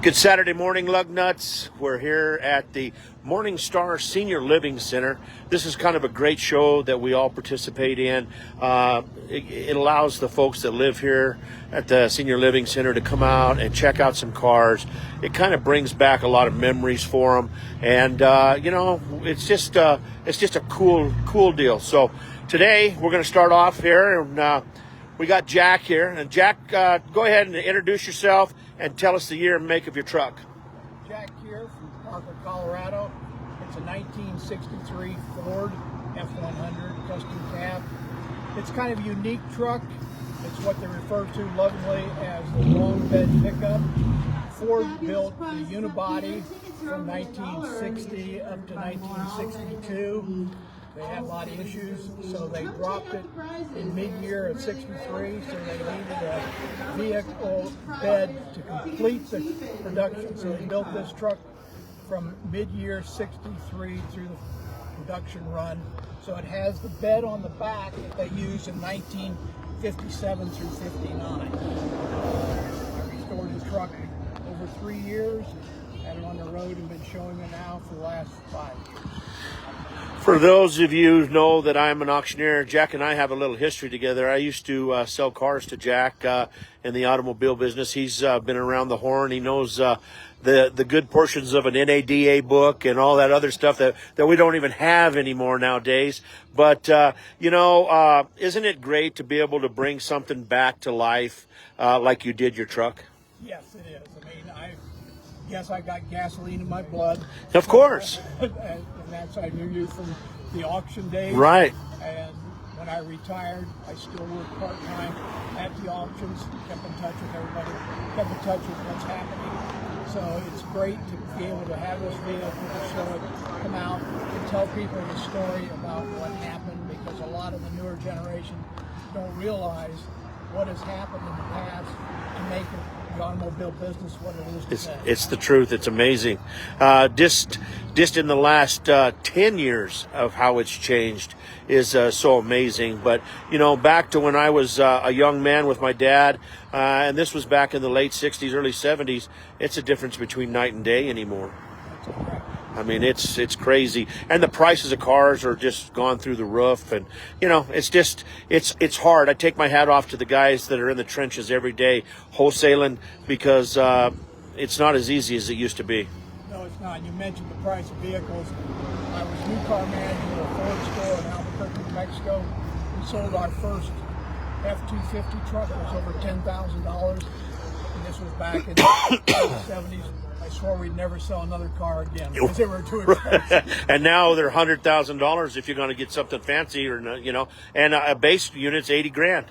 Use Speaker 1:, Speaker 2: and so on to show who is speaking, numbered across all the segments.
Speaker 1: Good Saturday morning, lug nuts. We're here at the Morningstar Senior Living Center. This is kind of a great show that we all participate in. It allows the folks that live here at the Senior Living Center to come out and check out some cars. It kind of brings back a lot of memories for them, and it's just a cool deal. So today we're going to start off here, and we got Jack here. And Jack, go ahead and introduce yourself and tell us the year and make of your truck.
Speaker 2: Jack here from Parker, Colorado. It's a 1963 Ford F100 custom cab. It's kind of a unique truck. It's what they refer to lovingly as the long bed pickup. Ford built the unibody from 1960 up to 1962. They had a lot of issues, so they dropped it in mid-year of 63, so they needed a vehicle bed to complete the production. So they built this truck from mid-year 63 through the production run. So it has the bed on the back that they used in 1957 through 59. I restored the truck over 3 years, had it on the road and been showing it now for the last 5 years.
Speaker 1: For those of you who know that I'm an auctioneer, Jack and I have a little history together. I used to sell cars to Jack in the automobile business. He's been around the horn. He knows the good portions of an NADA book and all that other stuff that we don't even have anymore nowadays. But, isn't it great to be able to bring something back to life like you did your truck?
Speaker 2: Yes, it is. I mean, I guess I got gasoline in my blood.
Speaker 1: Of course.
Speaker 2: And that's I knew you from the auction days.
Speaker 1: Right.
Speaker 2: And when I retired, I still worked part-time at the auctions, kept in touch with everybody, kept in touch with what's happening. So it's great to be able to have this vehicle to show it, come out and tell people the story about what happened, because a lot of the newer generation don't realize what has happened in the past to make the automobile business what it is today.
Speaker 1: It's the truth. It's amazing. Just in the last 10 years of how it's changed is so amazing. But, back to when I was a young man with my dad, and this was back in the late 60s, early 70s, it's a difference between night and day anymore. I mean, it's crazy. And the prices of cars are just gone through the roof. And, it's hard. I take my hat off to the guys that are in the trenches every day wholesaling, because it's not as easy as it used to be.
Speaker 2: No, it's not. You mentioned the price of vehicles. I was new car manager at a Ford store in Albuquerque, New Mexico. We sold our first F-250 truck. It was over $10,000. And this was back in the 70s. I swore we'd never sell another car again because they were too expensive.
Speaker 1: And now they're $100,000 if you're going to get something fancy, or and a base unit's $80,000.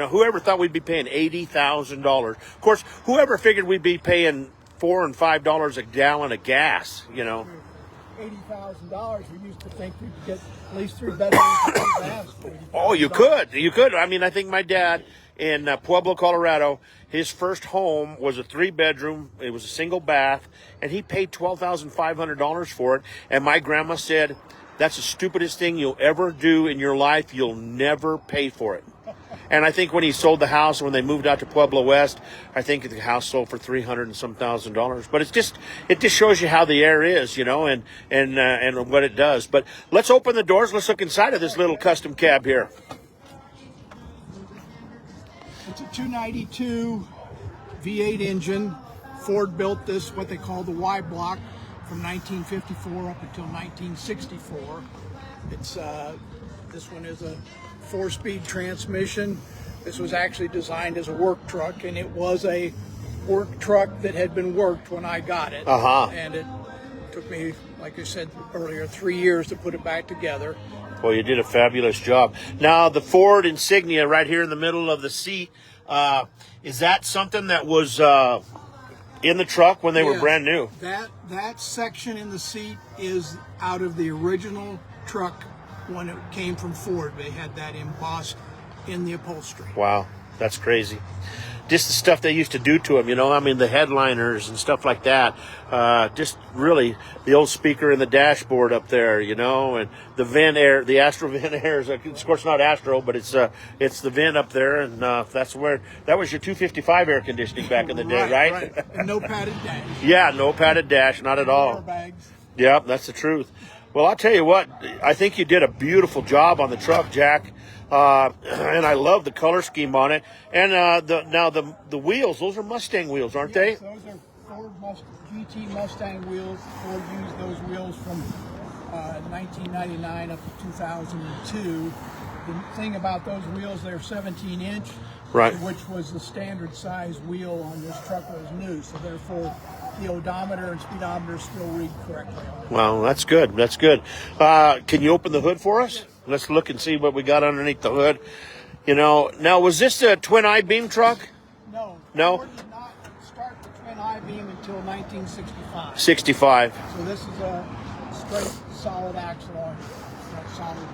Speaker 1: Whoever thought we'd be paying $80,000? Of course, whoever figured we'd be paying $4 and $5 a gallon of gas?
Speaker 2: $80,000. We used to think we could get at least 3 bedrooms of gas for $80,000.
Speaker 1: Oh, you could. I mean, I think my dad in Pueblo, Colorado, his first home was a 3-bedroom. It was a single bath, and he paid $12,500 for it. And my grandma said, "That's the stupidest thing you'll ever do in your life. You'll never pay for it." And I think when he sold the house, when they moved out to Pueblo West, I think the house sold for $300 and some thousand. But it just shows you how the air is, and what it does. But let's open the doors. Let's look inside of this little custom cab here.
Speaker 2: It's a 292 V8 engine. Ford built this, what they call the Y block, from 1954 up until 1964. It's this one is a 4-speed transmission. This was actually designed as a work truck, and it was a work truck that had been worked when I got it. And it took me, like I said earlier, 3 years to put it back together.
Speaker 1: Well, you did a fabulous job. Now, the Ford insignia right here in the middle of the seat, is that something that was in the truck when they were brand new?
Speaker 2: That section in the seat is out of the original truck when it came from Ford. They had that embossed in the upholstery.
Speaker 1: Wow, that's crazy. just the stuff they used to do to them, you know. I mean, the headliners and stuff like that. Just really the old speaker in the dashboard up there, you know, and the vent air, the Astro vent air is, of course, not Astro, but it's the vent up there, and that's where that was your 255 air conditioning back in the day, right?
Speaker 2: Right. And no padded dash.
Speaker 1: Yeah, no padded dash, not at all.
Speaker 2: Airbags.
Speaker 1: Yep, that's the truth. Well, I'll tell you what, I think you did a beautiful job on the truck, Jack. And I love the color scheme on it. And the wheels, those are Mustang wheels, aren't they?
Speaker 2: Yes, those are Ford GT Mustang wheels. Ford used those wheels from 1999 up to 2002. The thing about those wheels, they're 17-inch,
Speaker 1: Right.
Speaker 2: which was the standard size wheel on this truck was new. So therefore, the odometer and speedometer still read correctly.
Speaker 1: Well, that's good. That's good. Can you open the hood for us? Let's look and see what we got underneath the hood. You know, now was this a twin I-beam truck?
Speaker 2: No. Ford did not start the twin I-beam until 1965.
Speaker 1: 65.
Speaker 2: So this is a straight solid axle on that solid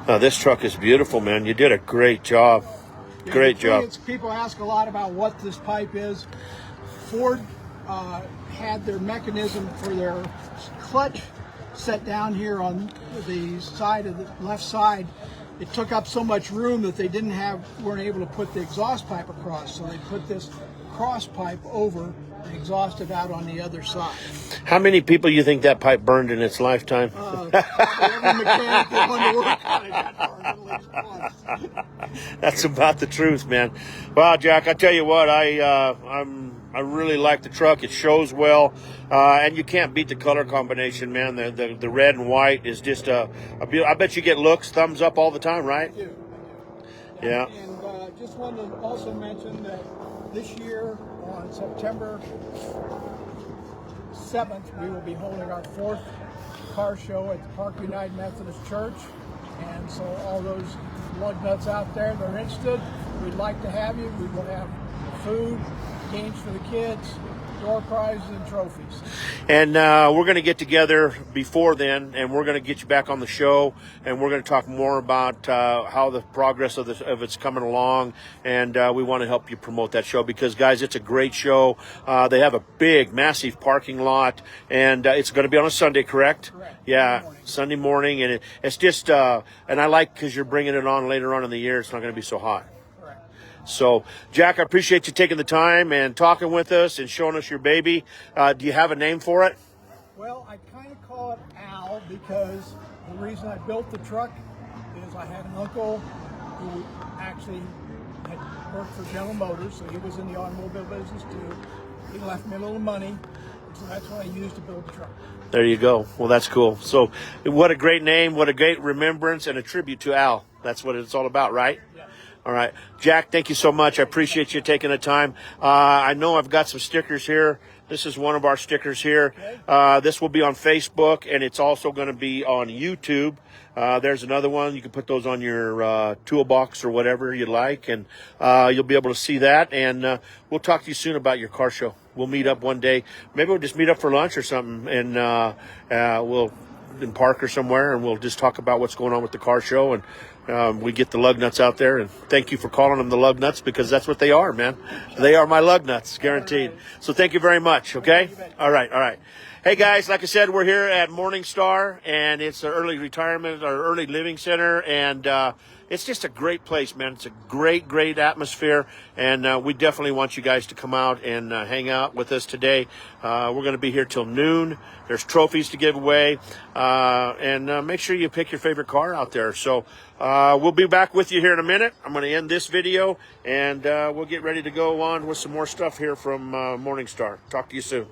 Speaker 2: beam.
Speaker 1: This truck is beautiful, man. You did a great job.
Speaker 2: Yeah,
Speaker 1: Great
Speaker 2: the thing
Speaker 1: job.
Speaker 2: is, people ask a lot about what this pipe is. Ford had their mechanism for their clutch set down here on the side of the left side. It took up so much room that they weren't able to put the exhaust pipe across. So they put this cross pipe over and exhausted out on the other side.
Speaker 1: How many people you think that pipe burned in its lifetime?
Speaker 2: Every mechanic that wanted to work on it got burned at least once.
Speaker 1: That's about the truth, man. Well, Jack, I tell you what, I really like the truck. It shows well, and you can't beat the color combination, man. The red and white is just a beautiful. I bet you get looks, thumbs up all the time, right?
Speaker 2: I do.
Speaker 1: Yeah.
Speaker 2: And just wanted to also mention that this year on September 7th, we will be holding our 4th car show at the Park United Methodist Church. And so all those lug nuts out there that are interested, we'd like to have you. We will have food, games for the kids, door prizes, and trophies.
Speaker 1: And we're going to get together before then, and we're going to get you back on the show, and we're going to talk more about how the progress of it's coming along, and we want to help you promote that show because, guys, it's a great show. They have a big, massive parking lot, and it's going to be on a Sunday, correct?
Speaker 2: Correct.
Speaker 1: Yeah, Sunday morning, and it's just, and I like because you're bringing it on later on in the year. It's not going to be so hot. So, Jack, I appreciate you taking the time and talking with us and showing us your baby. Do you have a name for it?
Speaker 2: Well, I kind of call it Al because the reason I built the truck is I had an uncle who actually had worked for General Motors, so he was in the automobile business too. He left me a little money, so that's what I used to build the truck.
Speaker 1: There you go. Well, that's cool. So, what a great name, what a great remembrance, and a tribute to Al. That's what it's all about, right?
Speaker 2: Yeah.
Speaker 1: All right. Jack, thank you so much. I appreciate you taking the time. I know I've got some stickers here. This is one of our stickers here. This will be on Facebook, and it's also going to be on YouTube. There's another one. You can put those on your toolbox or whatever you like, and you'll be able to see that. And we'll talk to you soon about your car show. We'll meet up one day. Maybe we'll just meet up for lunch or something, and we'll in park or somewhere, and we'll just talk about what's going on with the car show, and we get the lug nuts out there. And thank you for calling them the lug nuts because that's what they are, man. They are my lug nuts, guaranteed. So thank you very much. Okay. All right. Hey guys, like I said, we're here at Morningstar, and it's an early retirement or early living center, and it's just a great place, man. It's a great atmosphere, and we definitely want you guys to come out and hang out with us today. We're going to be here till noon. There's trophies to give away, and make sure you pick your favorite car out there. So we'll be back with you here in a minute. I'm going to end this video, and we'll get ready to go on with some more stuff here from Morningstar. Talk to you soon.